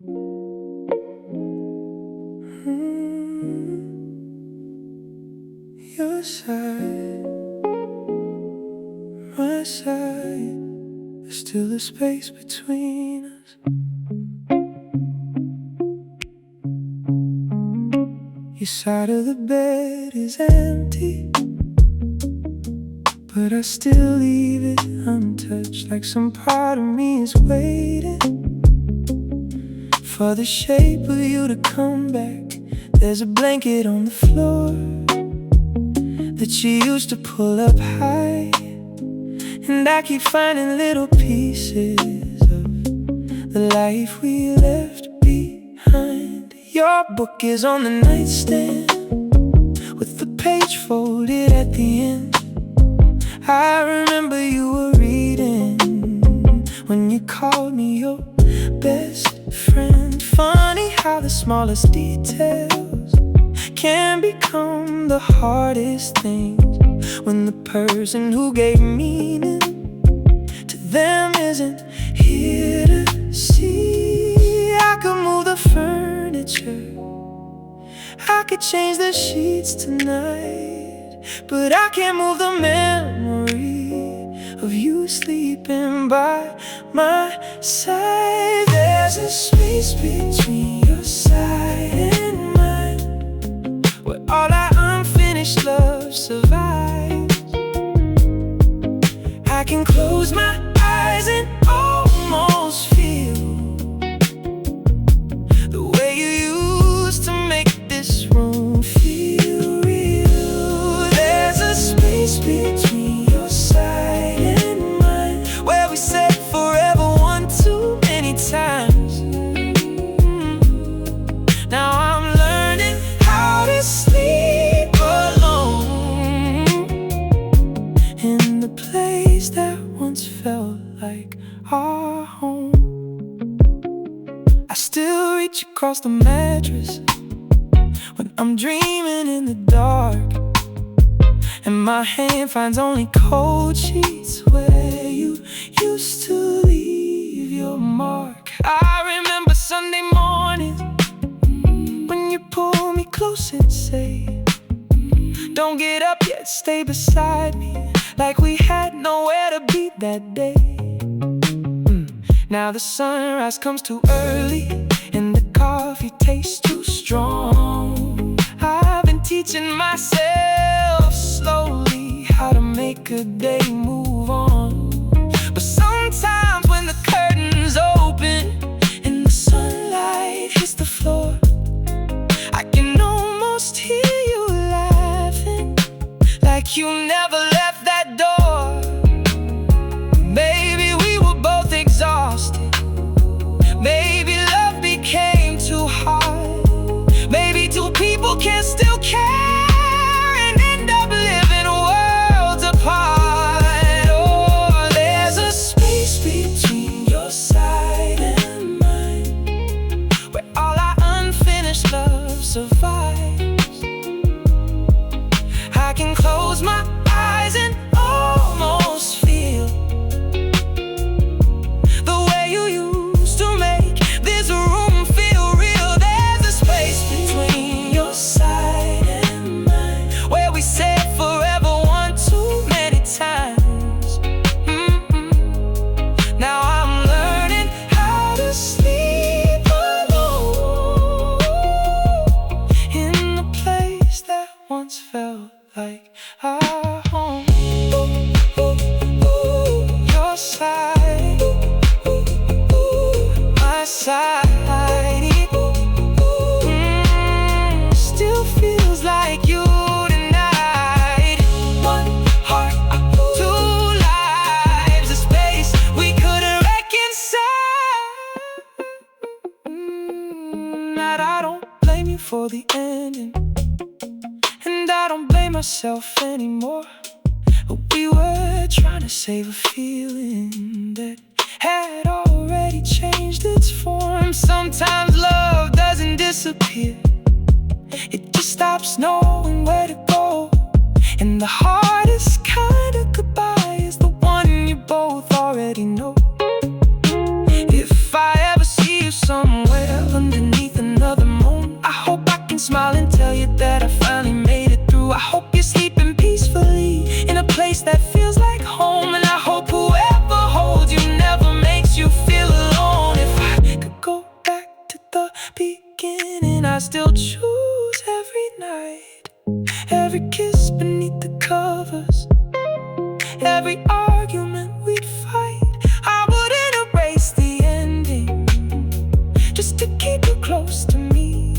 Your side, my side, there's still a space between us. Your side of the bed is empty, but I still leave it untouched, like some part of me is waiting for the shape of you to come back. There's a blanket on the floor that you used to pull up high, and I keep finding little pieces of the life we left behind. Your book is on the nightstand with the page folded at the end. I remember you were reading when you called me your best friend. Funny how the smallest details can become the hardest things when the person who gave meaning to them isn't here to see. I could move the furniture, I could change the sheets tonight, but I can't move the memory of you sleeping by my side. There's a space between your side and mine, where all our unfinished love survives. I can close my eyes and almost feel the way you used to make this room feel real. There's a space between your side and mine, where we said forever one too many times. Now I'm learning how to sleep alone in the place that once felt like our home. I still reach across the mattress when I'm dreaming in the dark, and my hand finds only cold sheets where you used to leave your mark. I remember Sunday mornings when you pull me close and say, don't get up yet, stay beside me, like we had nowhere to be that day. Now the sunrise comes too early and the coffee tastes too strong. I've been teaching myself slowly how to make a day move on. But sometimes when the curtains open and the sunlight hits the floor, I can almost hear you laughing, like you never left that door. Maybe we were both exhausted, maybe love became too hard, maybe two people can still care and end up living worlds apart. Oh, there's a space between your side and mine, where all our unfinished love survives. I can close my eyes and almost feel the way you used to make this room feel real. There's a space between your side and mine, where we said forever one too many times. Now I'm learning how to sleep alone in the place that once felt like our home. Your side, my side, still feels like you tonight. One heart, two lives, a space we couldn't reconcile. That I don't blame you for the ending, and I don't blame myself anymore. But we were trying to save a feeling that had already changed its form. Sometimes love doesn't disappear, it just stops knowing where to go. And the hardest kind of goodbye is the one you both already know. If I ever see you somewhere I still choose every night, every kiss beneath the covers, every argument we'd fight. I wouldn't erase the ending just to keep you close to me,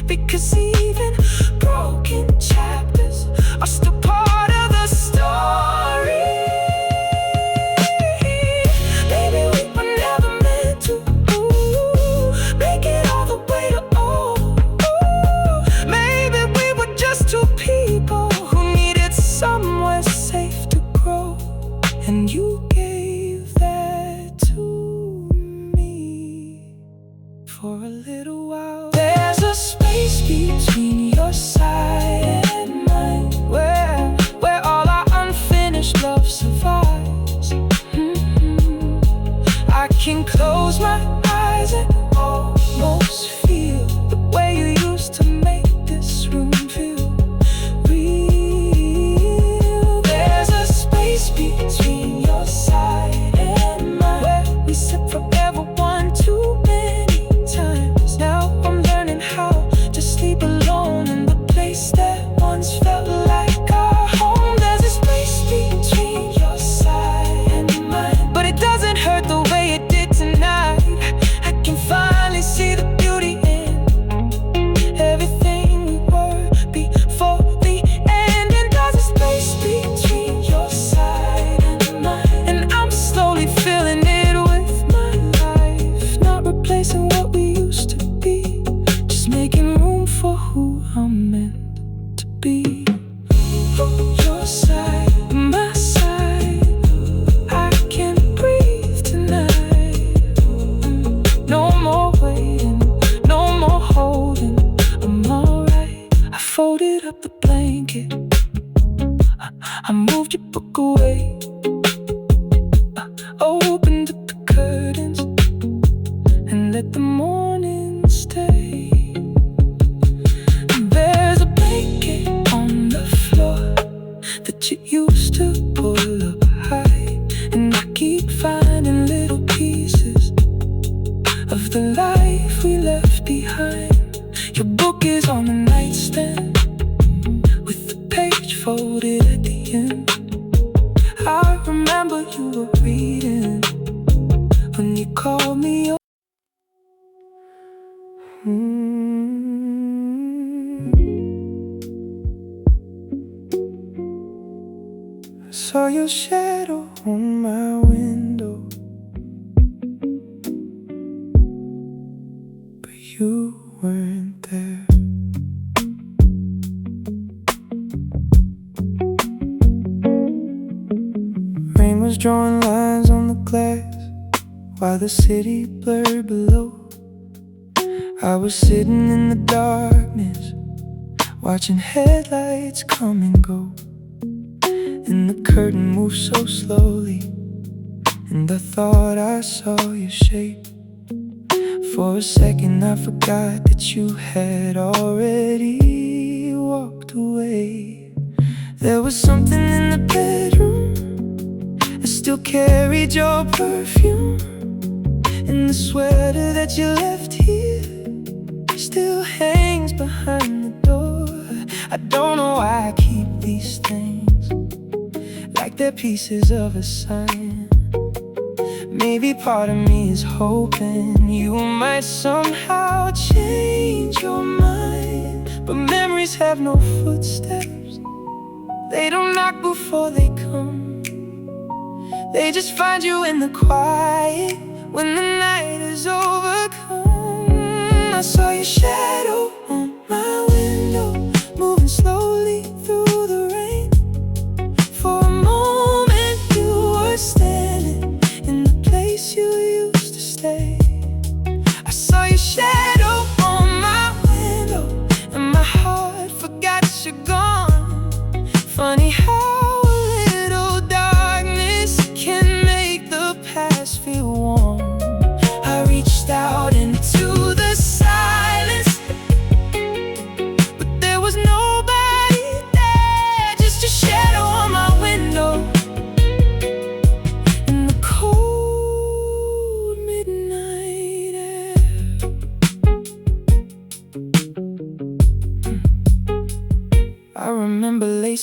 because even broken chapters are still part of the story. Maybe we were never meant to make it all the way to maybe we were just two people who needed somewhere safe to grow, and you gave that to me for a little while. There's a space between your side and mine, where all our unfinished love survives. I can close my eyes and almost feel the way you used to make this room feel real. There's a space between your side and mine, where we sit forever one too many times. Now I'm learning how to sleep alone in the place that once felt like our home. There's a space between your side and mine, but it doesn't hurt the way it did tonight. I can finally see the beauty in everything we were before the end. And there's a space between your side and mine, and I'm slowly filling it with my life, not replacing what we used to be, just making room for who I'm meant to be. Your side, my side, I can breathe tonight. No more waiting, no more holding, I'm alright. I folded up the blanket, I moved your book away, I opened up the curtains and let the morning stay. There's a blanket on the floor that you used to pull up high, and I keep finding little pieces of the life we left behind. Your book is on the nightstand with the page folded at the end. I remember you were reading when you called me up. I saw your shadow on my window, but you weren't there. Rain was drawing lines on the glass while the city blurred below. I was sitting in the darkness, watching headlights come and go, and the curtain moved so slowly, and I thought I saw your shape. For a second I forgot that you had already walked away. There was something in the bedroom that still carried your perfume, and the sweater that you left here still hangs behind the door. I don't know why I keep these things like they're pieces of a sign. Maybe part of me is hoping you might somehow change your mind, but memories have no footsteps. They don't knock before they come, they just find you in the quiet when the night is overcome. I saw your shadow on my window, moving slowly through the rain. For a moment you were standing in the place you used to stay. I saw your shadow on my window, and my heart forgot you're gone. Funny how a little darkness can make the past feel warm. I reached out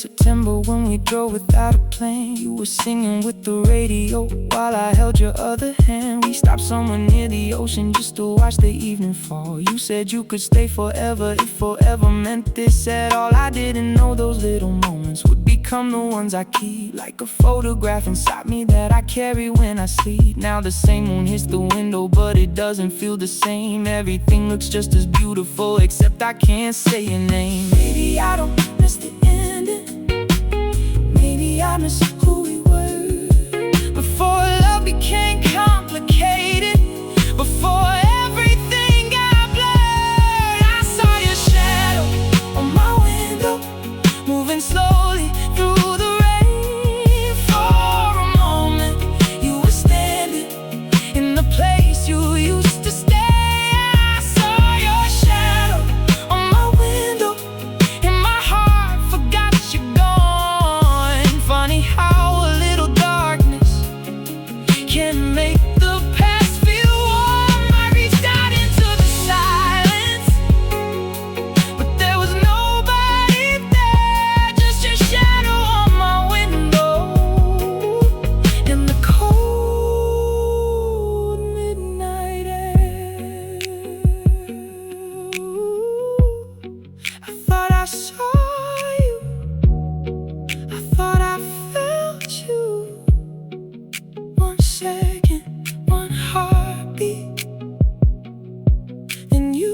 September when we drove without a plan. You were singing with the radio while I held your other hand. We stopped somewhere near the ocean just to watch the evening fall. You said you could stay forever if forever meant this at all. I didn't know those little moments would become the ones I keep, like a photograph inside me that I carry when I sleep. Now the same moon hits the window, but it doesn't feel the same. Everything looks just as beautiful, except I can't say your name. Maybe I don't miss the ending, maybe I miss who we were before love became complicated, before everything got blurred. I saw your shadow on my window, moving slowly through the rain. For a moment you were standing in the place you used to stay. I saw your shadow on my window, and my heart forgot you're gone. Funny how a little darkness can make the past feel warm. I reached out into the silence, but there was nobody there, just your shadow on my window. In the cold midnight air, I thought I saw you, I thought I felt you. 1 second, 1 heartbeat, then you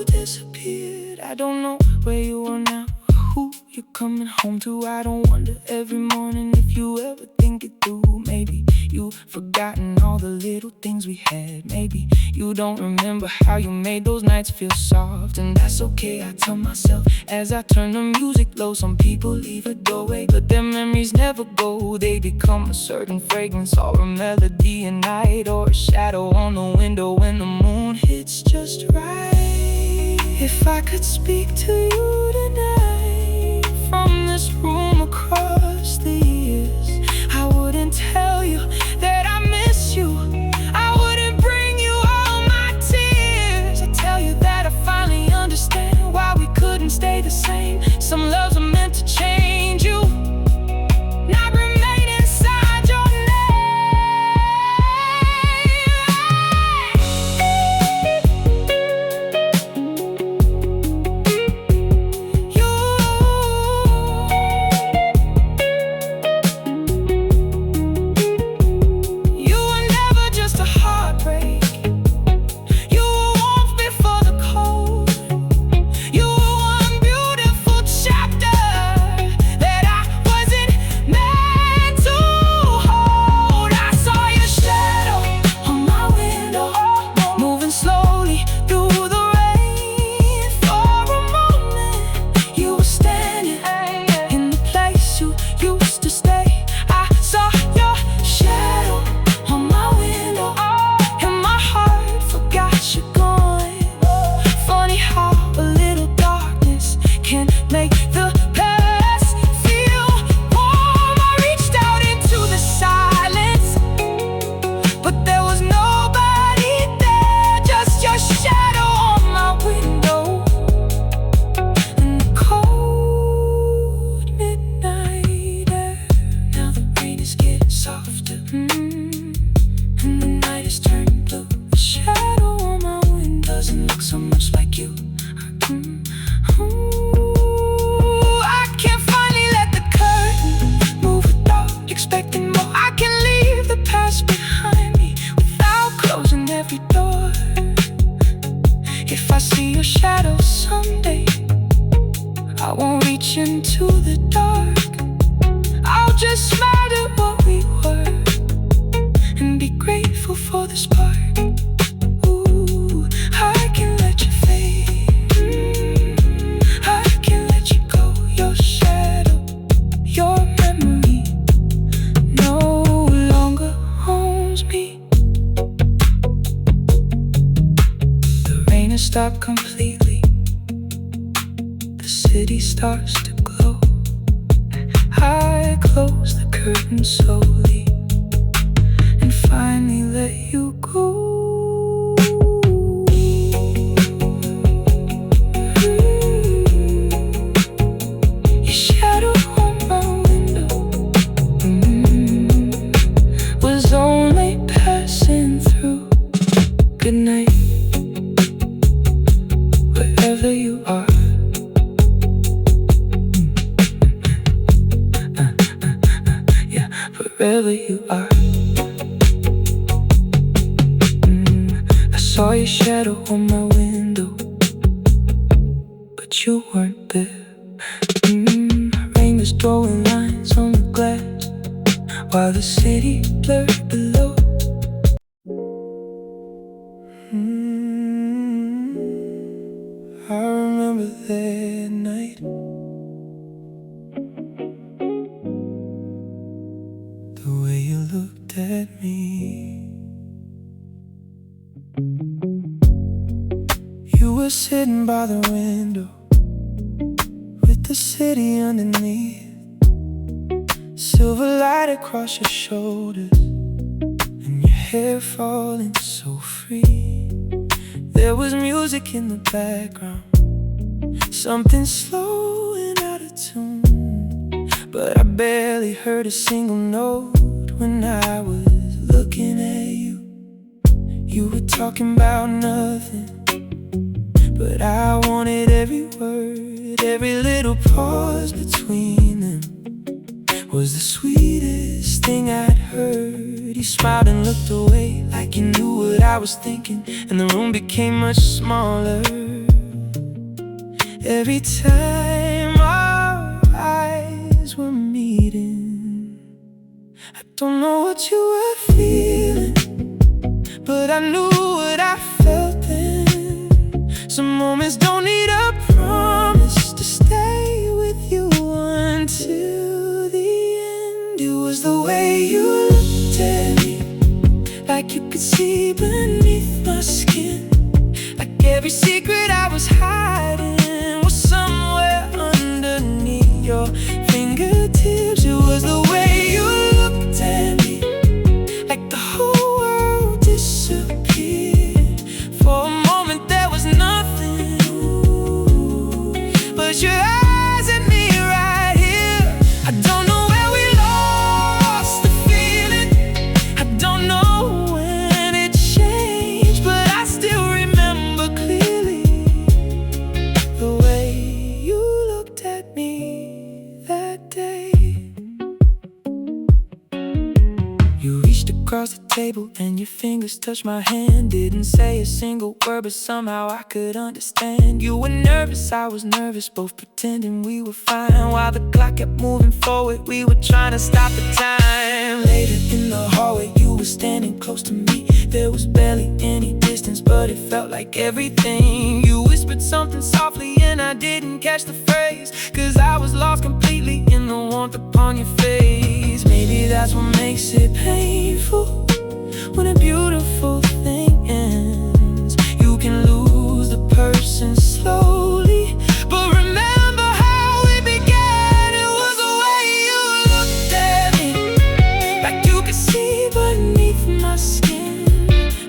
disappeared. I don't know where you are now, who you're coming home to. I don't wonder every morning if you ever think it through. Maybe you've forgotten all the little things we had. Maybe you don't remember how you made those nights feel soft, and that's okay, I tell myself as I turn the music low. Some people leave a doorway, but their memories never go. They become a certain fragrance or a melody at night, or a shadow on the window when the moon hits just right. If I could speak to you tonight from this room across the years, I wouldn't tell you that I miss you, I wouldn't bring you all my tears. I tell you that I finally understand why we couldn't stay the same. Some loves are meant to change you, not remain inside your name. You were never just a heartbreak, you were warmth before the cold. You were one beautiful chapter that I wasn't meant to hold. I saw your shadow on my window, moving slowly through the rain. For a moment you were standing in the place you used to stay. I saw your shadow on my window, and my heart forgot you're gone. Funny how a little darkness can make the past feel warm. I reached out into the silence, but there was nobody there, just your shadow on my window. In the cold midnight air, now the rain is getting softer, and the night is turning blue. The shadow on my window doesn't look so much like you. I can finally let the curtain move without expecting more. I can leave the past behind me without closing every door. If I see your shadow someday, I won't reach into the dark. I'll just smile at what we were and be grateful for the spark. Ooh, I can let you fade, I can let you go. Your shadow, your memory no longer owns me. The rain has stopped completely, the city starts to glow. I close the curtain slowly and finally let you go. Good night, wherever you are. Yeah, wherever you are. I saw your shadow on my window, but you weren't there. Rain was drawing lines on the glass while the city blurred below. I remember that night, the way you looked at me. You were sitting by the window with the city underneath, silver light across your shoulders, and your hair falling so free. There was music in the background, something slow and out of tune, but I barely heard a single note when I was looking at you. You were talking about nothing, but I wanted every word, every little pause between them was the sweetest thing I'd heard. You smiled and looked away like you knew what I was thinking, and the room became much smaller every time our eyes were meeting. I don't know what you were feeling, but I knew what I felt then. Some moments don't need a promise to stay with you until the end. It was the way you looked at me, like you could see beneath my skin, like every secret I was hiding was somewhere underneath your fingertips. It was the way you looked at me, like the whole world disappeared. For a moment there was nothing but your eyes at me right here. I don't know where we lost the feeling, I don't know when it changed, but I still remember clearly the way you looked at me that day. You reached across the table and your fingers touched my hand. Didn't say a single word, but somehow I could understand. You were nervous, I was nervous, both pretending we were fine. While the clock kept moving forward, we were trying to stop the time. Later in the hallway, you were standing close to me. There was barely any distance, but it felt like everything. You whispered something softly and I didn't catch the phrase, 'cause I was lost completely in the warmth upon your face. Maybe that's what makes it painful, when a beautiful thing ends. You can lose the person slowly, but remember how we began. It was the way you looked at me, like you could see beneath my skin,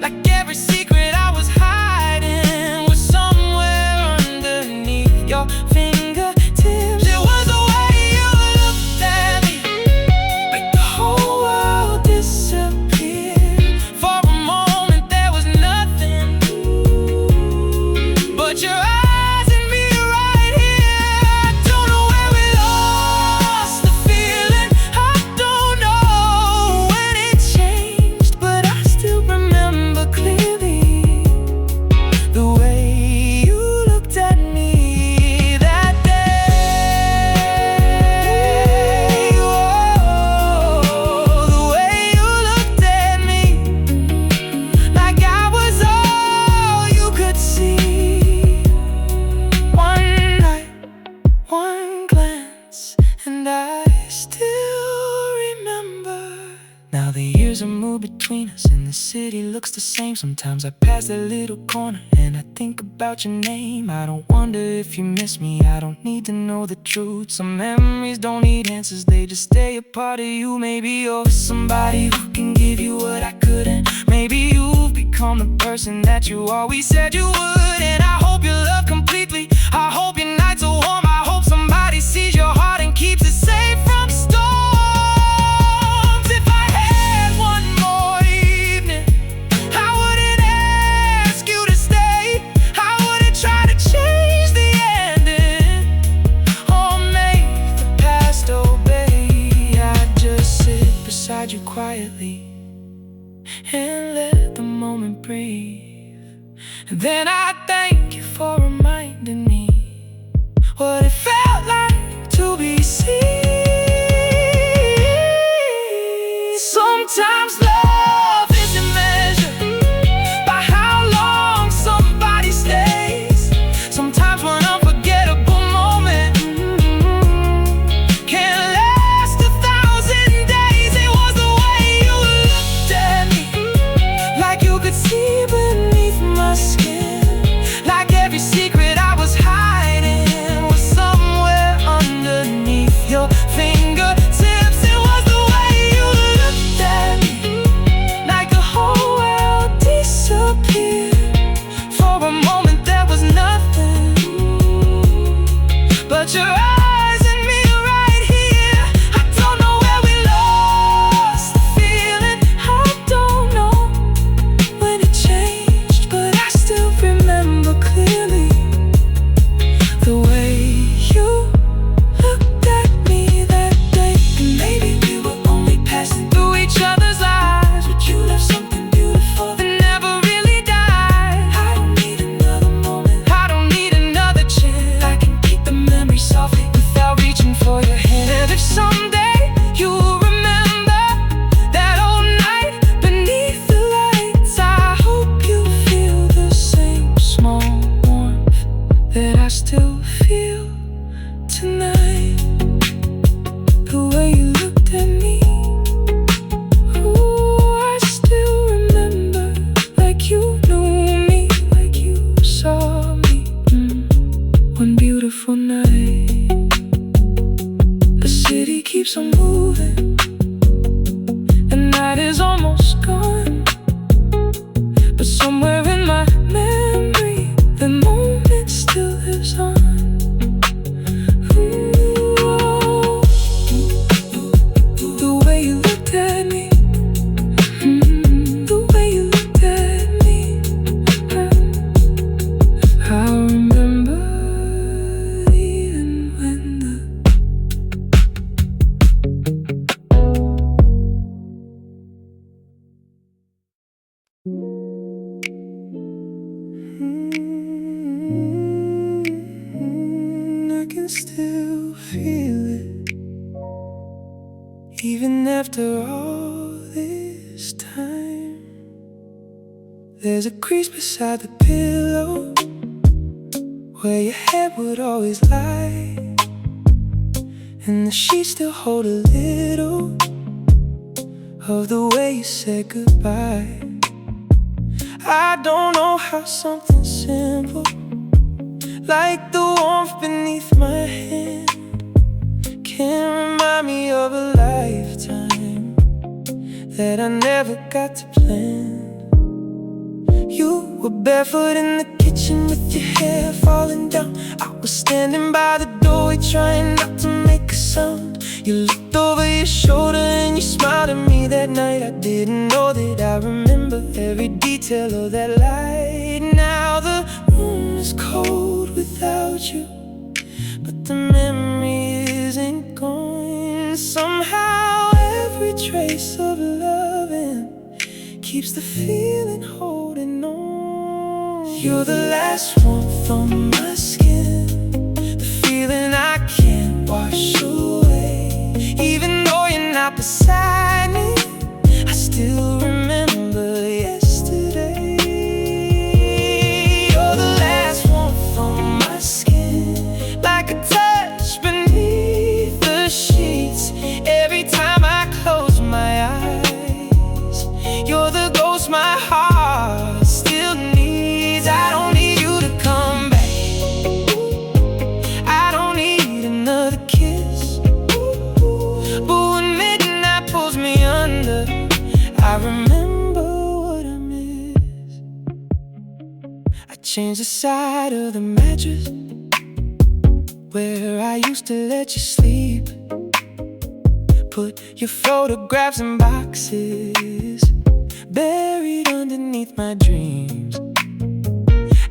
like every secret I was hiding was somewhere underneath your fingertips. It was the way you looked at me, like the whole world disappeared. For a moment there was nothing but your eyes and me right here. I don't know where we lost the feeling, I don't know when it changed, but I still remember clearly the way you looked at me that day. Oh, the way you looked at me, like I was all you could see. One night, one glance, and I still remember. Now the years have moved between us and the city looks the same. Sometimes I pass that little corner and I think about your name. I don't wonder if you miss me, I don't need to know the truth. Some memories don't need answers, they just stay a part of you. Maybe you're somebody who can give you what I couldn't. Maybe you've become the person that you always said you would. And I hope you love completely, I hope your nights are warm, I hope somebody sees your heart and keeps it safe from storms. If I had one more evening, I wouldn't breathe. And then I thank you for reminding me what it felt like to be seen. Sometimes love isn't measured by how long somebody stays. Sometimes one unforgettable moment can last 1,000 days. It was the way you looked at me, like you could see beneath my skin, like every secret I was hiding was somewhere underneath your fingertips. It was the way you looked at me, like the whole world disappeared. For a moment there was nothing but your eyes and me right here. I don't know where we lost the feeling. I don't know when it changed, but I still remember clearly the way you looked at me that day. And maybe we were only passing through each other's lives, but you left something beautiful that never really died. I don't need another moment, I don't need another chance. I can keep the memory softly without reaching for your hand. And if someday you remember that old night beneath the lights, I hope you feel the same small warmth that I still feel tonight. The way you looked at me, ooh, I still remember, like you knew me, like you saw me. One beautiful night, the city keeps on moving, the night is almost gone, but somewhere in my memory the moment still lives on. Ooh, the way you looked at me, the way you looked at me. I remember even when the I can still feel it, even after all this time. There's a crease beside the pillow where your head would always lie, and the sheets still hold a little of the way you said goodbye. I don't know how something simple like the warmth beneath my hand can remind me of a lifetime that I never got to plan. You were barefoot in the kitchen with your hair falling down. I was standing by the doorway trying not to make a sound. You looked over your shoulder and you smiled at me that night. I didn't know that I remember every detail of that light. Now the room is cold without you, but the memory isn't gone. Somehow every trace of loving keeps the feeling holding on. You're the last warmth on my skin, the feeling I can't wash away. Even though you're not beside me, I still remember yesterday. You're the last warmth on my skin, like a touch beneath the sheets. Every time I close my eyes, you're the ghost my heart still needs. I don't need you to come back, I don't need another kiss, but when midnight pulls me under, I remember what I miss. I changed the side of the mattress where I used to let you sleep, put your photographs in boxes buried underneath my dreams.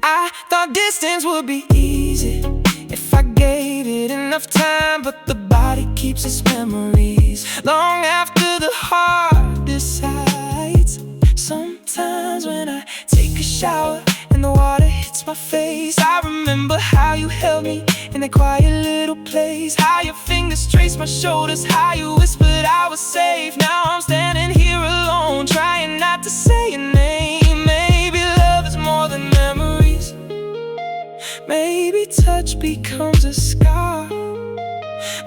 I thought distance would be easy if I gave it enough time, but the body keeps its memories long after the heart decides. Sometimes when I take a shower and the water hits my face. I remember how you held me in that quiet little place, how your fingers traced my shoulders, how you whispered I was safe. Now I'm standing here alone, trying not to say your name. Maybe love is more than memories. Maybe touch becomes a scar.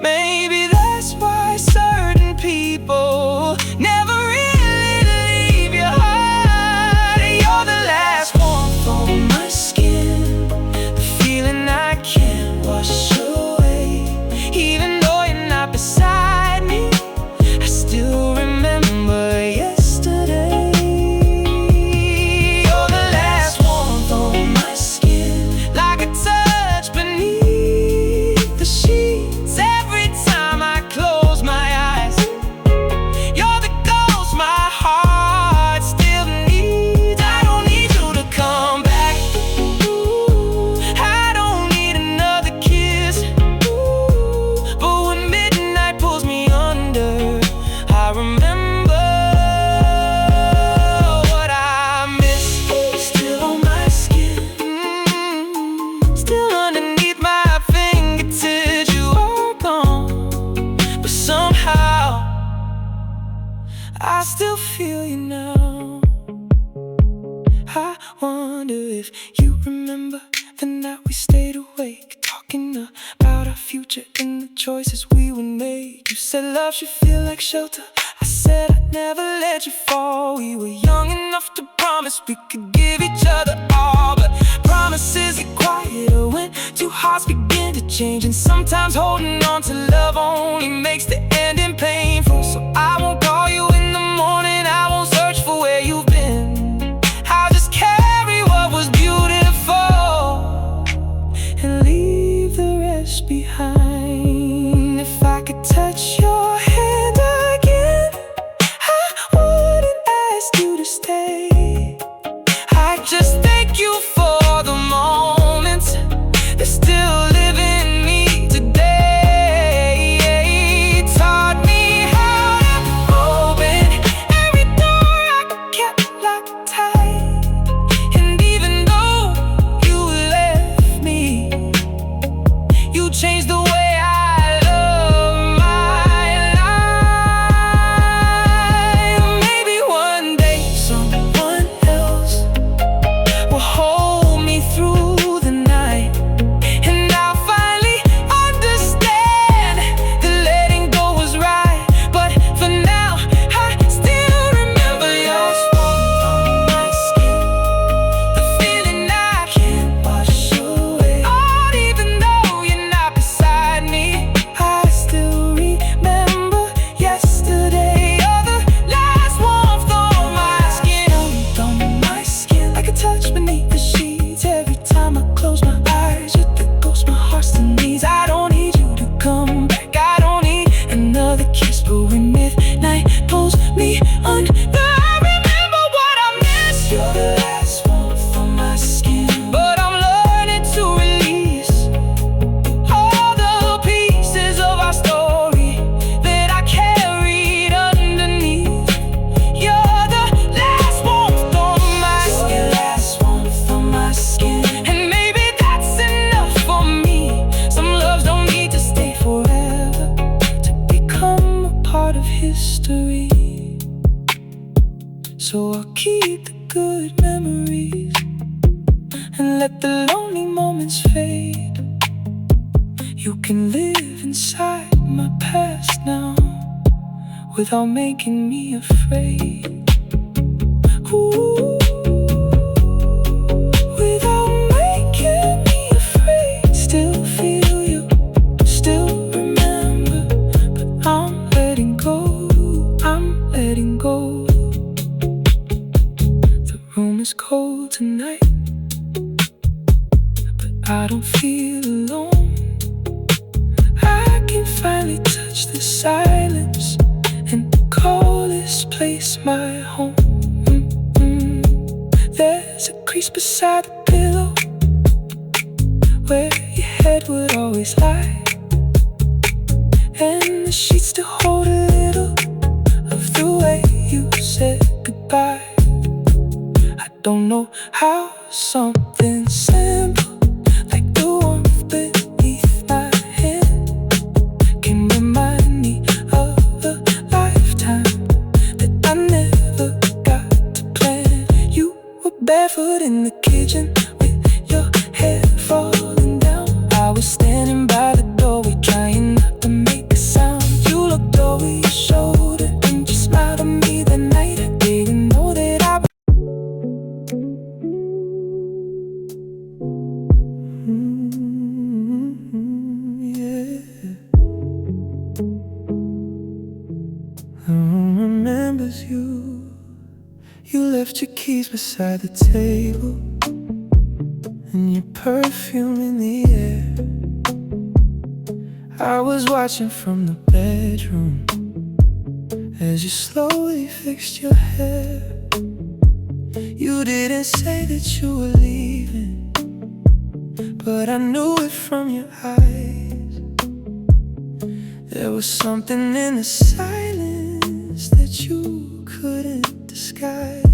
Maybe that's why certain people never really leave your heart. You're the last warmth on my skin, the feeling I can't wash away. Even though you're not beside me, I still remember yesterday. You're the last warmth on my skin, like a touch beneath the sheets. Every time I close my eyes, you're the ghost my heart still needs. I don't need you to come back. I don't need another kiss. But when midnight pulls me under, I remember what I miss. Still on my skin, still underneath my fingertips. You are gone, but somehow I still feel you now. I wonder if you remember the night we stayed awake, talking about our future and the choices we would make. You said love should feel like shelter. I said I'd never let you fall. We were young enough to promise we could give each other all, but promises get quieter when two hearts begin to change. And sometimes holding on to love only makes the ending painful. So I won't call you in the morning, I won't search for where you've been. I'll just carry what was beautiful and leave the rest behind. If I could touch your hand again, I wouldn't ask you to stay. I just thank you for the moments that still live in me today. Taught me how to open every door I kept locked tight. And even though you left me, you changed the way I love my life. Maybe one day someone else will hold me through the night, and I'll finally understand that letting go was right. But for now, I still remember your warmth on my skin, the feeling I can't wash away. Oh, even though you're not beside me, I still remember yesterday. You're the last warmth on my skin, on my skin, like a touch beneath the sheets. Every time I close my eyes, you're the ghost my heart still needs. I don't need you to come back, I don't need another kiss. But when midnight pulls me under, I remember what I miss. You're the last warmth on my skin, but I'm learning to release all the pieces of our story that I carried underneath. You're the last warmth on my skin, last warmth on my skin. And maybe that's enough for me. Some loves don't need to stay forever to become a part of history. So I'll keep the good memories and let the lonely moments fade. You can live inside my past now without making me afraid. Ooh, without making me afraid. Still feel you, still remember, but I'm letting go, I'm letting go. The room is cold tonight, but I don't feel alone. I can finally touch the silence and call this place my home. There's a crease beside the pillow where your head would always lie, and the sheets still hold a little of the way you said goodbye. I don't know how something simple like the warmth beneath my hand can remind me of a lifetime that I never got to plan. You were barefoot in the kitchen with your hair falling down. I was standing by the doorway trying not to make a sound. You looked over your shoulder and you smiled at me that night. I didn't know that I yeah. The room remembers you. You left your keys beside the table and your perfume in the air. I was watching from the bedroom as you slowly fixed your hair. You didn't say that you were leaving, but I knew it from your eyes. There was something in the silence that you couldn't disguise.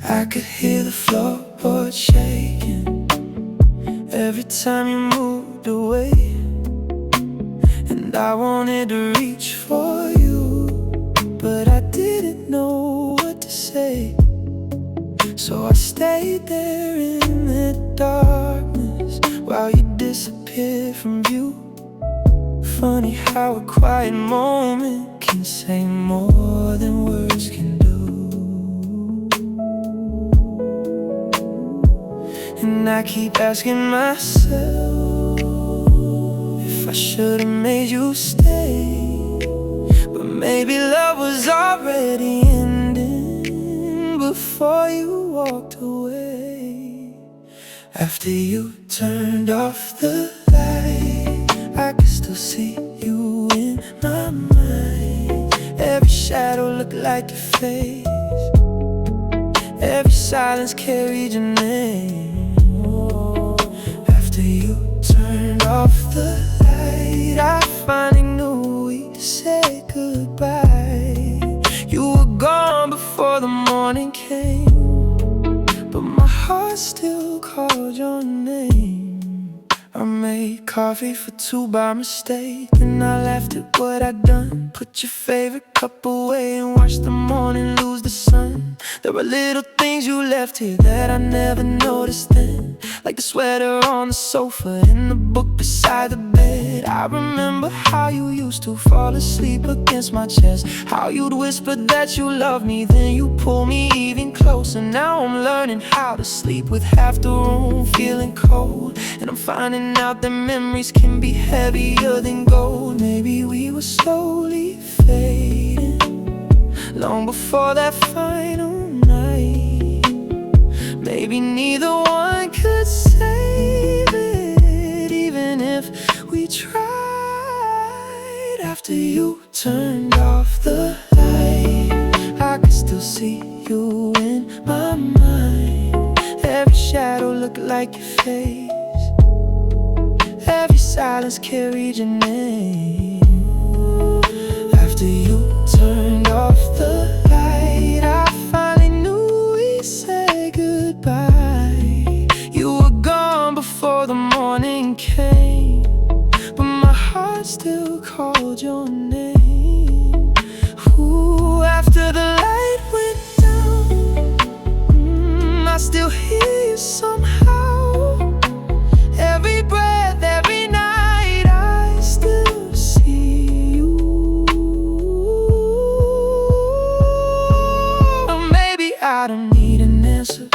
I could hear the floorboard shaking every time you moved away, and I wanted to reach for you, but I didn't know what to say. So I stayed there in the darkness while you disappeared from view. Funny how a quiet moment can say more than words can do. And I keep asking myself if I should've made you stay, but maybe love was already ending before you walked away. After you turned off the light, I could still see you in my mind. Every shadow looked like your face, every silence carried your name. After you turned off the light, I finally knew we'd say goodbye. You were gone before the morning came, but my heart still called your name. I made coffee for two by mistake, and I laughed at what I'd done. Put your favorite cup away and watched the morning lose the sun. There were little things you left here that I never noticed then, like the sweater on the sofa and the book beside the bed. I remember how you used to fall asleep against my chest, how you'd whisper that you loved me, then you pull me even closer. Now I'm learning how to sleep with half the room feeling cold, and I'm finding out that memories can be heavier than gold. Maybe we were slowly fading long before that final night. Maybe neither one could save it, even if we tried. After you turned off the light, I could still see you in my mind. Every shadow looked like your face, every silence carried your name. After you turned off the light, I finally knew we said goodbye. You were gone before the morning came, but my heart still called your name. Ooh, after the light went down, I still hear you somehow. Every breath, every night, I still see you. Or maybe I don't need an answer,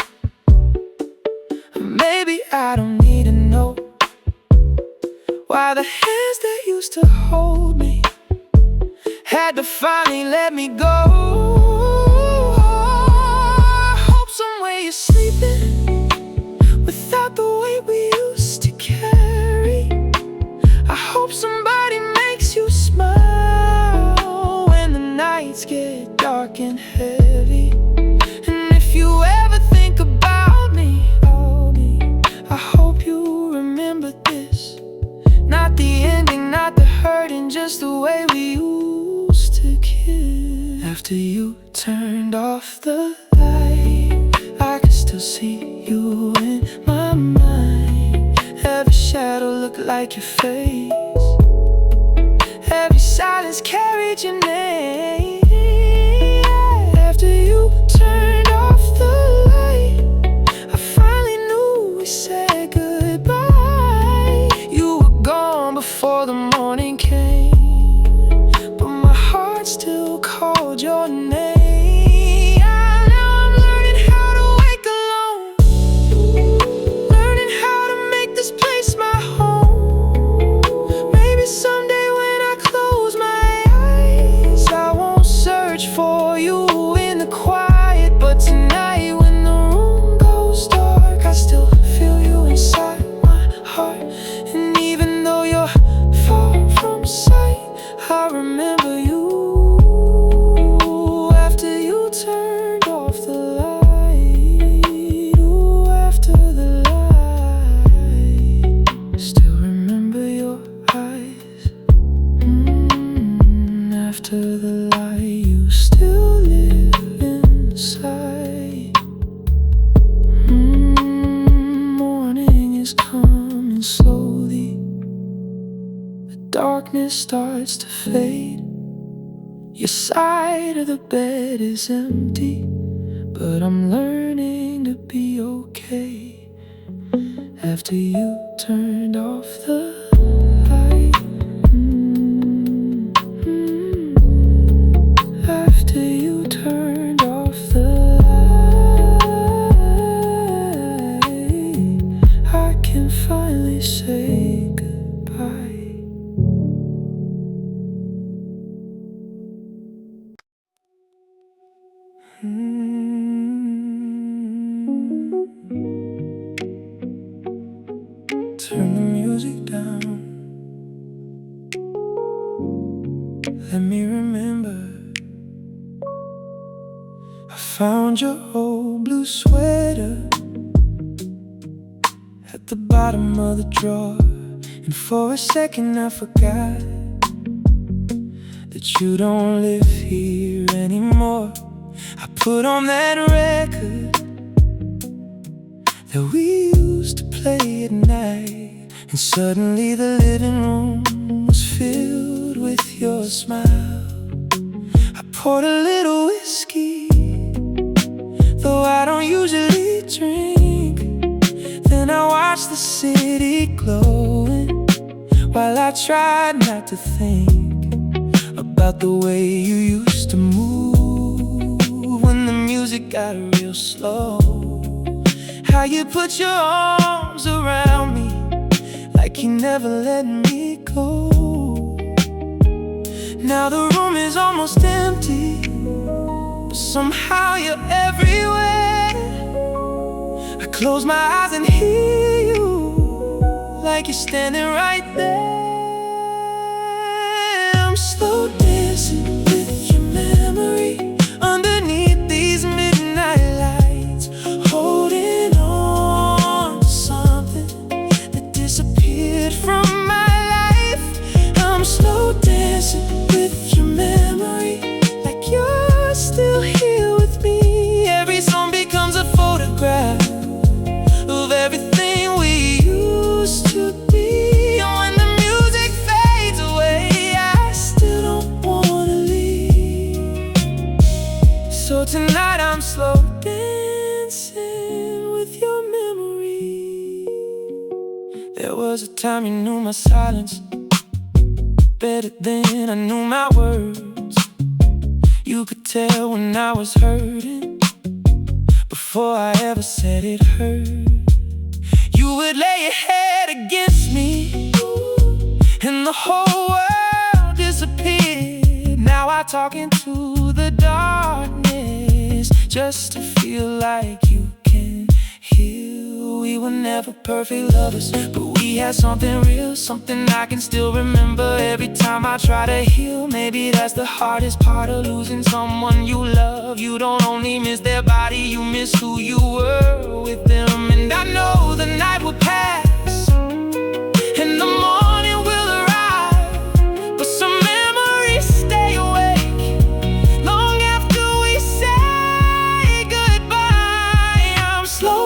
or maybe I don't need to know why the hands that used to hold me had to finally let me go. I hope somewhere you're sleeping without the weight we used to carry. I hope somebody makes you smile when the nights get dark and heavy. And if you ever think about me, I hope you remember this. Not the ending, not the hurting, just the way we used to kiss. After see you in my mind. Every shadow looked like your face. Every silence carried your name. After you turned off the light, I finally knew we said goodbye. You were gone before the morning came, but my heart still called your name. For you in the quiet, but tonight when the room goes dark, I still feel you inside my heart. And even though you're far from sight, I remember you. After you turned off the light, ooh, after the light, still remember your eyes. After the light, you still live inside. Morning is coming slowly. The darkness starts to fade. Your side of the bed is empty, but I'm learning to be okay. After you turned off the light, after you turned off the light, I can finally say goodbye. Turn the music down. Let me remember. I found your old blue sweater at the bottom of the drawer, and for a second I forgot that you don't live here anymore. I put on that record that we used to play at night, and suddenly the living room was filled with your smile. I poured a little whiskey, though I don't usually drink. Then I watched the city glowing, while I tried not to think about the way you used to move when the music got real slow. How you put your arms around me like you never let me go. Now the room is almost empty, but somehow you're everywhere. I close my eyes and hear you like you're standing right there. I'm slow dancing with your memory underneath these midnight lights, holding on to something that disappeared from my life. I'm slow dancing with your memory like you're still here with me. Every song becomes a photograph of everything we used to be. And when the music fades away, I still don't wanna leave. So tonight I'm slow dancing with your memory. There was a time you knew my silence better than I knew my words. You could tell when I was hurting before I ever said it hurt. You would lay your head against me and the whole world disappeared. Now I talk into the darkness just to feel like you can heal. We were never perfect lovers, but we had something real, something I can still remember every time I try to heal. Maybe that's the hardest part of losing someone you love. You don't only miss their body, you miss who you were with them. And I know the night will pass and the morning will arrive, but some memories stay awake long after we say goodbye. I'm slow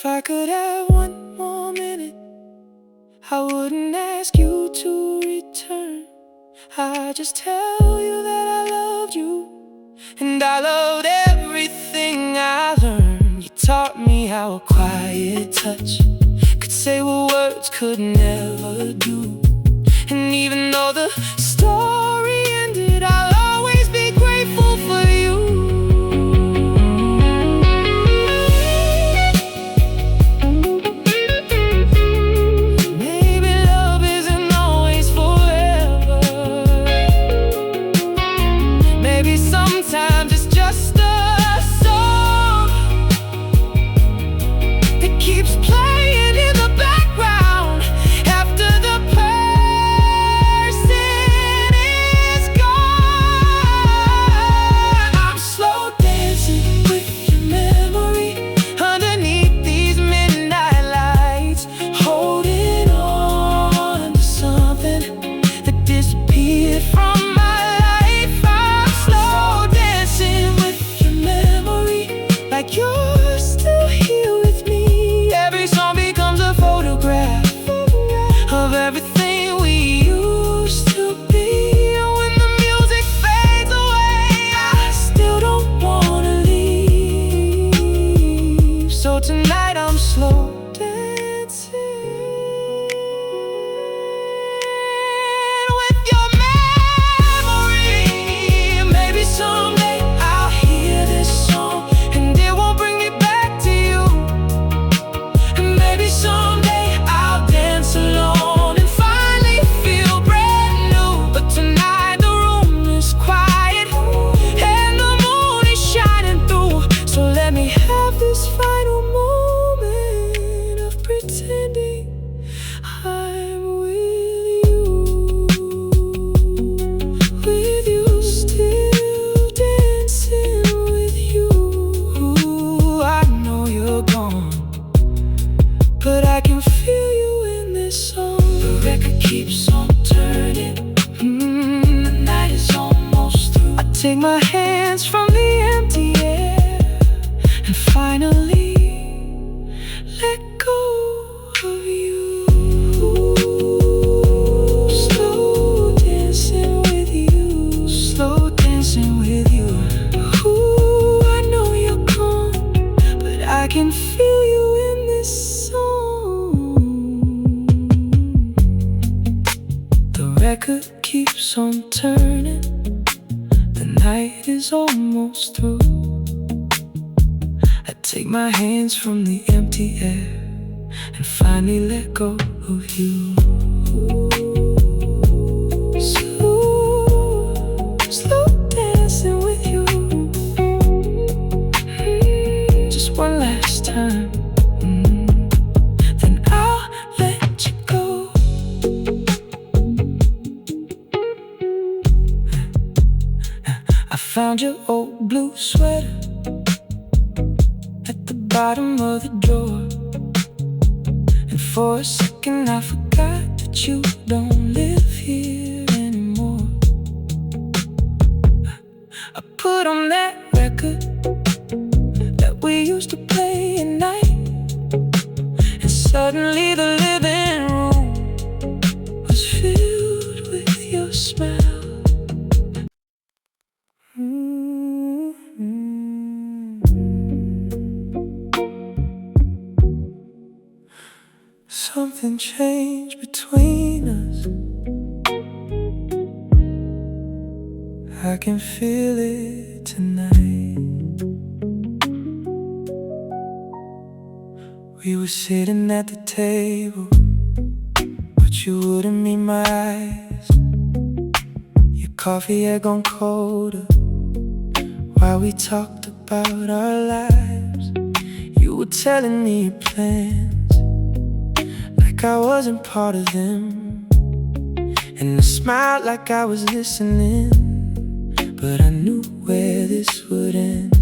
If I could have one more minute, I wouldn't ask you to return. I'd just tell you that I loved you, and I loved everything I learned. You taught me how a quiet touch could say what words could never do. And even though the story ended, I'll always be grateful for you. Maybe love isn't always forever. Maybe sometimes it's just a song that keeps playing in the background after the person is gone. I'm slow dancing with your memory underneath these midnight lights, holding on to something that disappeared from my life. I'm slow dancing with your memory, like you're still here with me. Every song becomes a photograph of everything we used to be. And when the music fades away, I still don't wanna leave. So tonight I'm slow dancing with your memory. Maybe someday I'll hear this song and it won't bring me back to you. And maybe someday I'll dance alone and finally feel brand new. But tonight the room is quiet and the moon is shining through. So let me have this final moment of pretending I'm with you. With you, still dancing with you. I know you're gone, but I can feel you in this song. The record keeps on turning. The night is almost through. I take my hands from the empty air and finally let go of you. Slow dancing with you. Slow dancing with you. Ooh, I know you're gone, but I can feel you in this song. The record keeps on turning. The night is almost through. I take my hands from the empty air and finally let go of you. Slow dancing with you. Just one last time. Then I'll let you go. I found your old blue sweater at the bottom of the drawer, and for a second I forgot that you don't live here anymore. I put on that record that we used to play at night, and suddenly the living room was filled with your smile. Something changed between us. I can feel it tonight. We were sitting at the table, but you wouldn't meet my eyes. Your coffee had gone colder while we talked about our lives. You were telling me your plans like I wasn't part of them, and I smiled like I was listening, but I knew where this would end.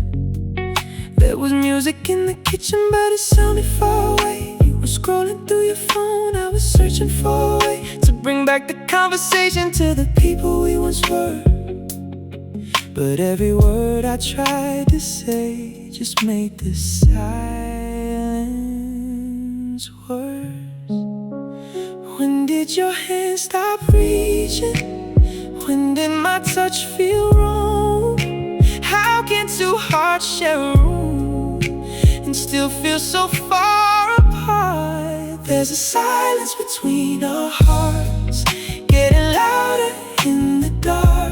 There was music in the kitchen, but it sounded far away. You were scrolling through your phone, I was searching for a way to bring back the conversation to the people we once were. But every word I tried to say just made this silence feelings worse? When did your hand stop reaching? When did my touch feel wrong? How can two hearts share a room and still feel so far apart? There's a silence between our hearts, getting louder in the dark.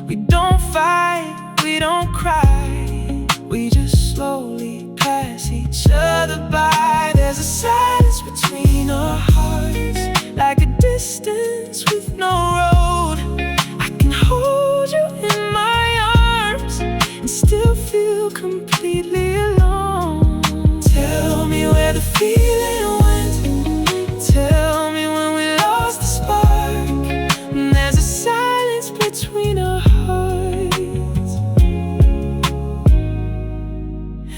We don't fight, we don't cry, we just slowly pass each other by. There's a silence between our hearts, like a distance with no road. I can hold you in my arms and still feel completely alone. Tell me where the feeling went. Tell me when we lost the spark. And there's a silence between our hearts,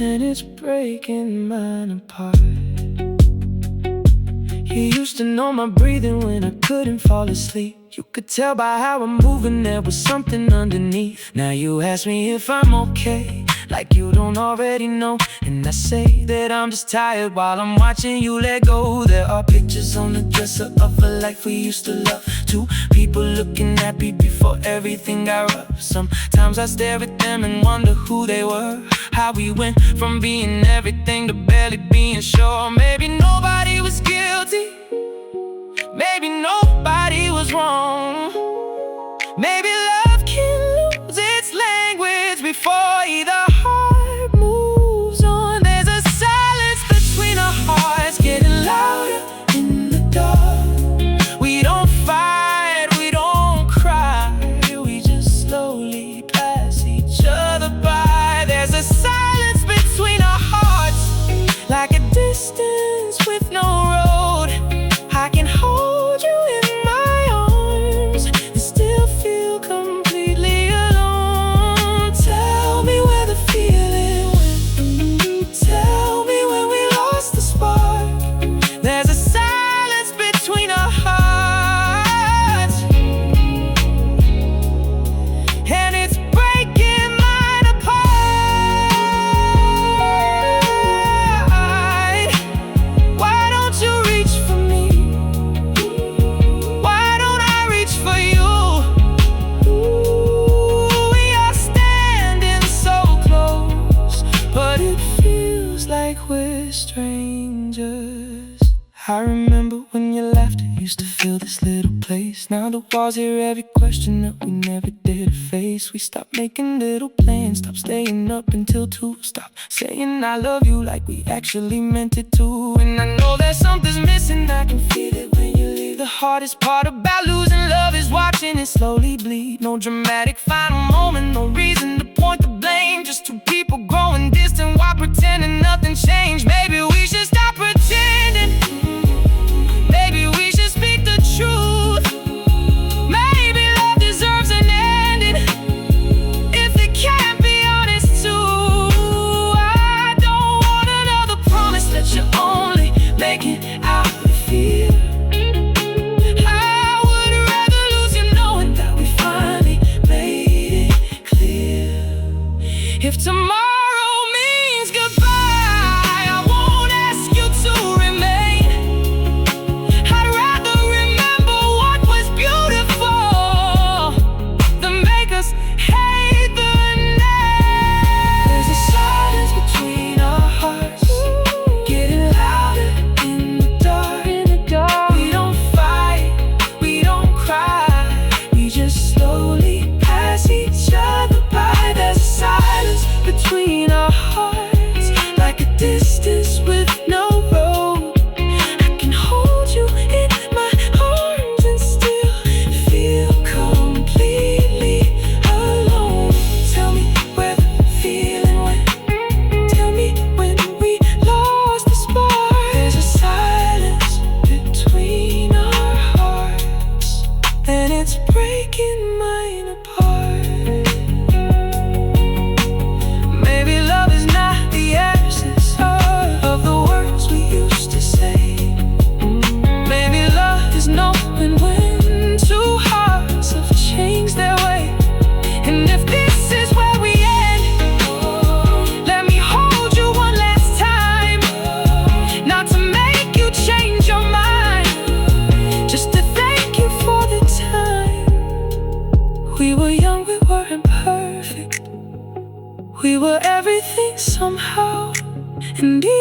and it's breaking mine apart. You used to know my breathing when I couldn't fall asleep. You could tell by how I'm moving there was something underneath. Now you ask me if I'm okay, like you don't already know. And I say that I'm just tired while I'm watching you let go. There are pictures on the dresser of a life we used to love. Two people looking happy before everything got rough. Sometimes I stare at them and wonder who they were, how we went from being everything to barely being sure. Maybe nobody was guilty, maybe nobody was wrong. Maybe love can lose its language before either heart moves on. There's a silence between our hearts, getting louder in the dark. We don't fight, we don't cry, we just slowly pass each other by. There's a silence between our hearts, like a distance with no road. I can hold you in my arms and still feel completely alone. Tell me where the feeling went. Tell me when we lost the spark. There's a silence between our hearts, and it's breaking mine apart. Why don't you reach for me? Why don't I reach for you? Ooh, we are standing so close, but it feels like we're strangers. I remember when your laughter used to fill this little place. Now the walls hear every question that we never did face. We stopped making little plans, stopped staying up until 2, stopped saying I love you like we actually meant it to. And I know that something's missing, I can feel it when you leave. The hardest part about losing love is watching it slowly bleed. No dramatic final moment, no reason to point the blame. Just two people growing distant while pretending nothing changed. Maybe we should stop pretending. Maybe we should speak the truth. Maybe love deserves an ending, if it can't be honest too. I don't want another promise that you only make it out of fear. I would rather lose you knowing that we finally made it clear. If tomorrow means goodbye,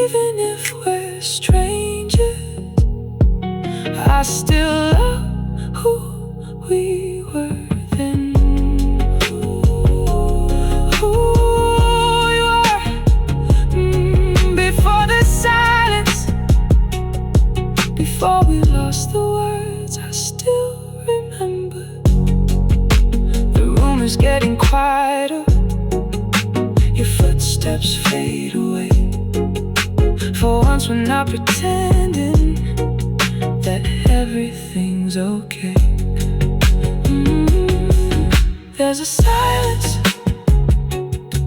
Even if we're strangers, I still love who we were then. Who you are, before the silence, before we lost the words. I still remember. The room is getting quieter, your footsteps fade away. For once we're not pretending that everything's okay. There's a silence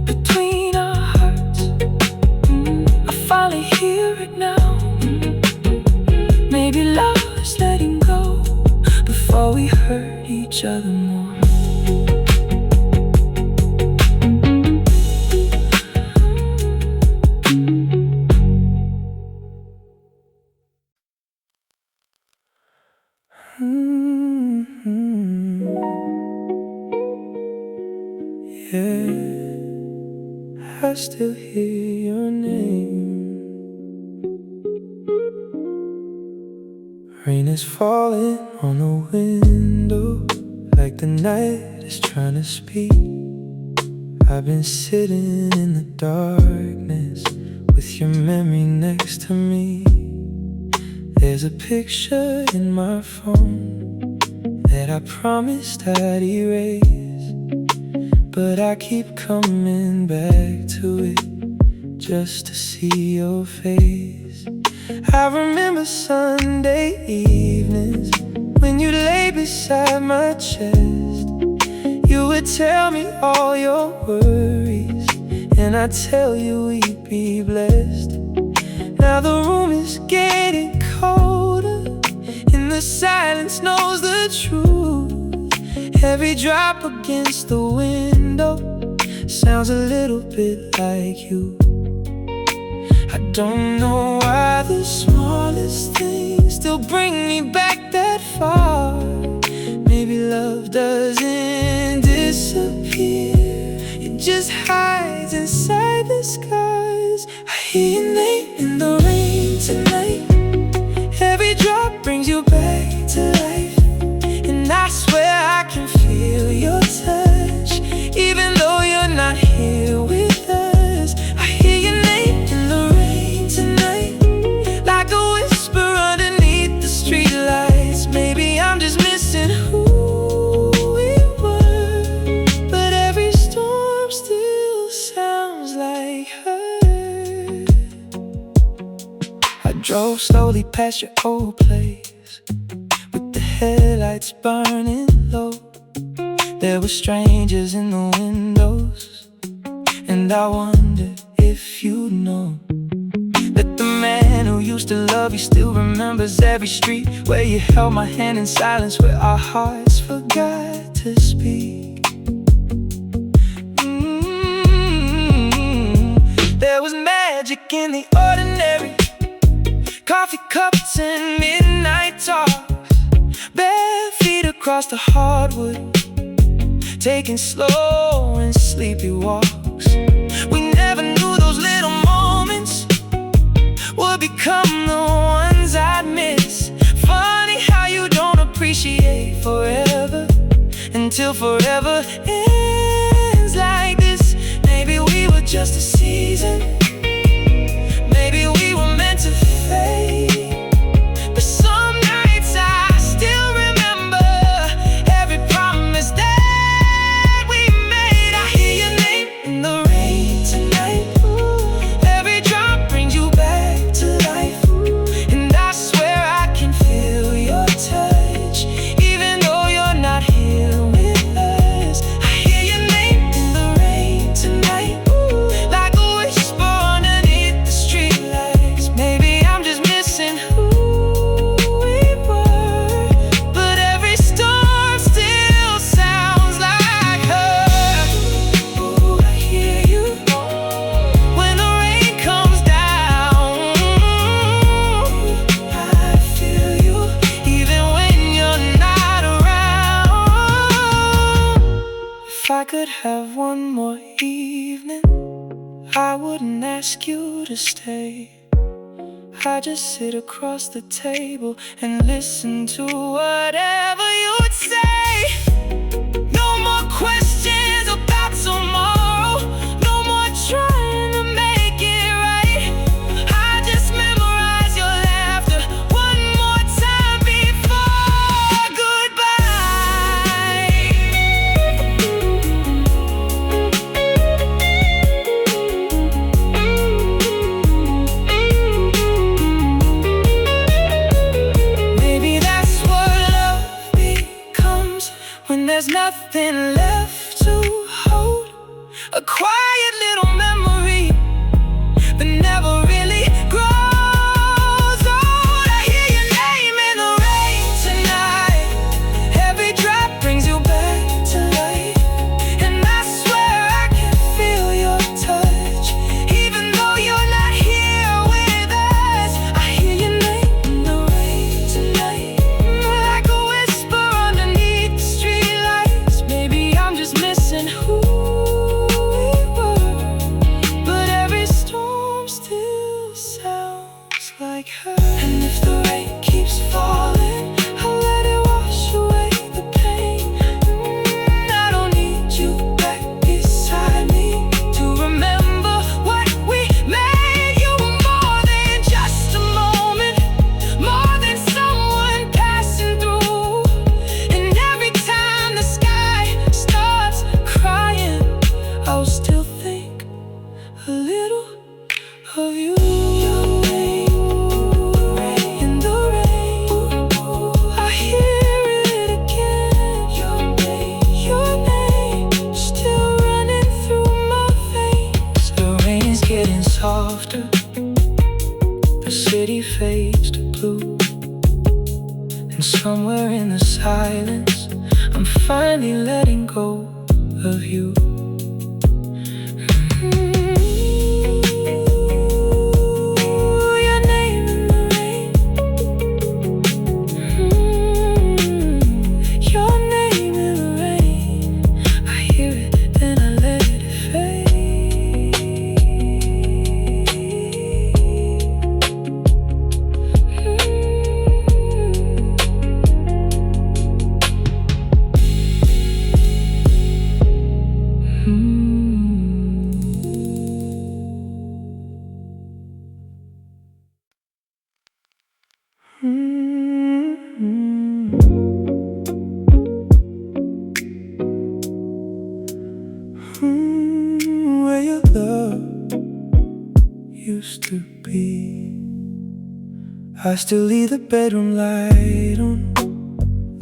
between our hearts. I finally hear it now. Maybe love is letting go before we hurt each other more. Yeah, I still hear your name. Rain is falling on the window, like the night is trying to speak. I've been sitting in the darkness with your memory next to me. There's a picture in my phone that I promised I'd erase, but I keep coming back to it just to see your face. I remember Sunday evenings when you lay beside my chest. You would tell me all your worries, and I'd tell you we'd be blessed. Now the room is getting colder, and the silence knows the truth. Every drop against the window sounds a little bit like you. I don't know why the smallest things still bring me back that far. Maybe love doesn't disappear, it just hides inside the skies. I hear your name in the rain tonight. Every drop brings you back to life, and I swear I can feel your touch, even though you're not here with us. I hear your name in the rain tonight, like a whisper underneath the streetlights. Maybe I'm just missing who we were, but every storm still sounds like her. I drove slowly past your old place, with the headlights burning low. There were strangers in the windows, and I wondered if you know that the man who used to love you still remembers every street where you held my hand in silence, where our hearts forgot to speak. There was magic in the ordinary, coffee cups and midnight talks, bare feet across the hardwood, taking slow and sleepy walks. We never knew those little moments would become the ones I'd miss. Funny how you don't appreciate forever until forever ends like this. Maybe we were just a season, maybe we were meant to fade. But some nights I still remember every promise that we made. I hear your name in the rain tonight. Every drop brings you back to life, and I swear I can feel your touch, even though you're not here with us. I hear your name in the rain tonight, like a whisper underneath the streetlights. Maybe I'm just missing who we were, but every storm still sounds like her. Ooh, I hear you when the rain comes down. I feel you even when you're not around. If I could have one more evening, I wouldn't ask you to stay. I just sit across the table and listen to whatever you'd say. No more questions about tomorrow, no more trying to make it right. I just memorize your laughter one more time before goodbye. Maybe that's what love becomes when there's nothing left to hold. A quiet little memory that never really grows old. I hear your name in the rain tonight. Every drop brings you back to life. And I swear I can feel your touch, even though you're not here with us. I hear your name in the rain tonight, like a whisper underneath the streetlights. Maybe I'm just missing who we were, but every storm still sounds like her. And if the rain keeps falling, I'll let it wash away the pain. I don't need you back beside me to remember what we made. You were more than just a moment, more than someone passing through. And every time the sky starts crying, I'll still think a little of you. Your name in the rain, I hear it again. Your name still running through my veins. The rain's getting softer, the city fades to blue, and somewhere in the silence, I'm finally letting go of you. Your name in the rain. Your name in the rain. I hear it, then I let it fade. Where your love used to be. I still leave the bedroom light on,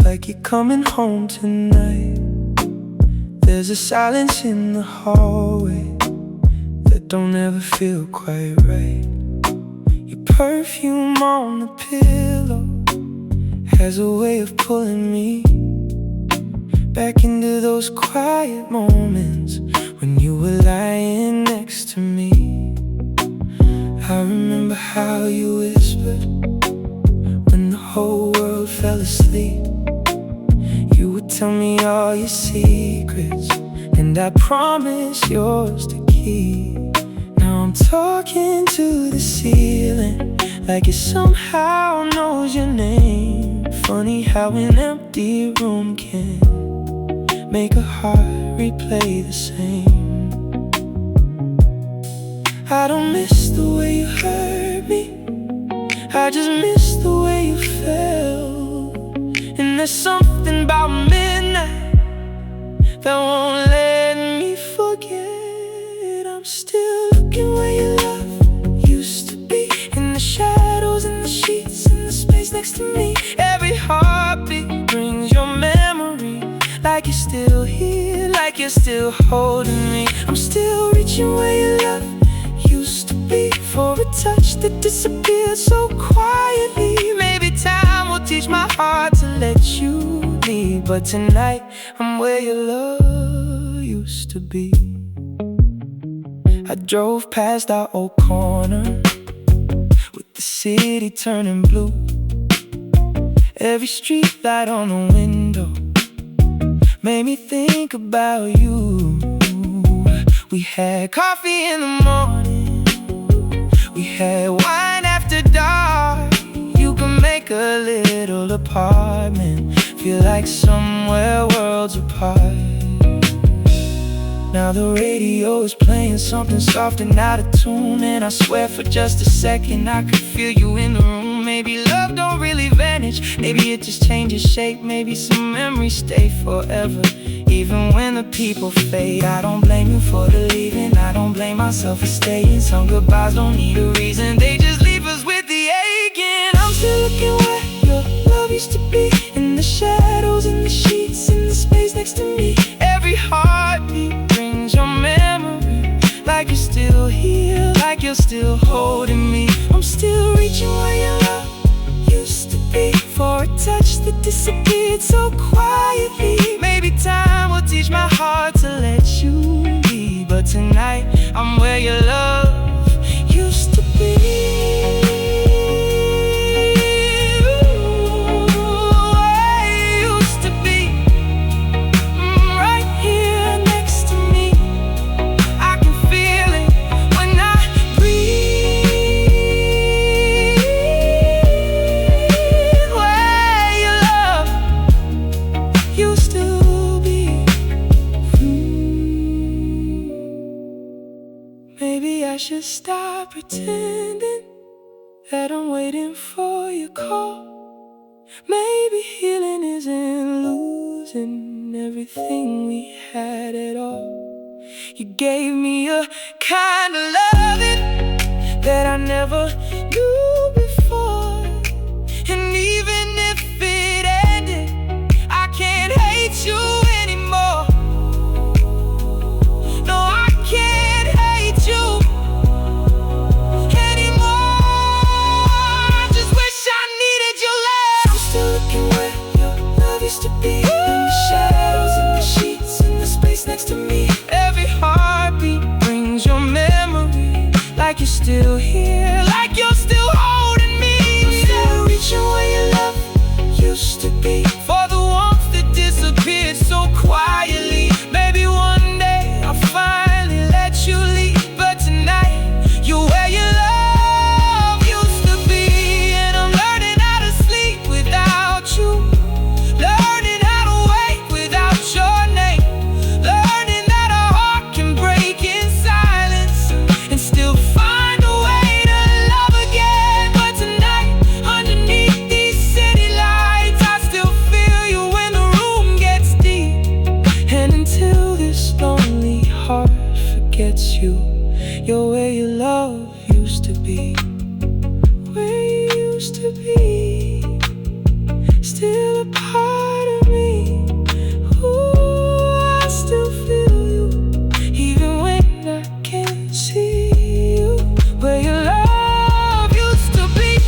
like you're coming home tonight. There's a silence in the hallway that don't ever feel quite right. Your perfume on the pillow has a way of pulling me back into those quiet moments when you were lying next to me. I remember how you whispered when the whole world fell asleep. You would tell me all your secrets, and I promise yours to keep. Now I'm talking to the ceiling like it somehow knows your name. Funny how an empty room can make a heart replay the same. I don't miss the way you hurt me, I just miss the way you felt. And there's something about midnight that won't let me forget. I'm still looking where your love used to be, in the shadows, in the sheets, in the space next to me. Every heartbeat brings your memory, like you're still here, like you're still holding me. I'm still reaching where your love used to be, for a touch that disappeared so quietly. Maybe time will teach my heart to let you leave, but tonight I'm where your love used to be. I drove past our old corner with the city turning blue. Every street light on the window made me think about you. We had coffee in the morning, we had wine after dark. old apartment, feel like somewhere worlds apart. Now the radio is playing something soft and out of tune, and I swear for just a second I could feel you in the room. Maybe love don't really vanish, maybe it just changes shape. Maybe some memories stay forever, even when the people fade. I don't blame you for the leaving, I don't blame myself for staying. Some goodbyes don't need a reason, they just leave us with the aching. I'm still looking where your love used to be, in the shadows, in the sheets, in the space next to me. Every heartbeat brings your memory, like you're still here, like you're still holding me. I'm still reaching where your love used to be, for a touch that disappeared so quietly. Maybe time will teach my heart to let you be, but tonight I'm where your love used to be. Maybe I should stop pretending that I'm waiting for your call. Maybe healing isn't losing everything we had at all. You gave me a kind of loving that I never knew before, and even if it ended, I can't hate you anymore. No, I can't hate you anymore. I just wish I needed your love. I'm still looking where your love used to be, in the shadows, in the sheets, in the space next to me. Every heartbeat brings your memory, like you're still here, like you're still holding me. I'm still reaching where your love used to be, for the warmth that disappeared so quietly. Maybe one day I'll finally let you leave, but tonight you're where your love used to be. And I'm learning how to sleep without you, learning how to wake without your name, learning that a heart can break in silence and still find a way to love again. But tonight, underneath these city lights, I still feel you when the room gets deep. And until this lonely heart forgets you, you're where your love used to be, where you used to be, still a part of me. Ooh, I still feel you, even when I can't see you, where your love used to be.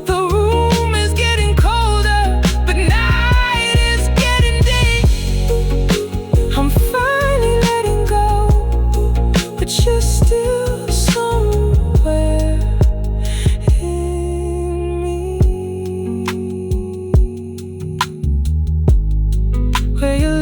The room is getting colder, but night is getting deep. I'm finally letting go, but you're still somewhere in me, where your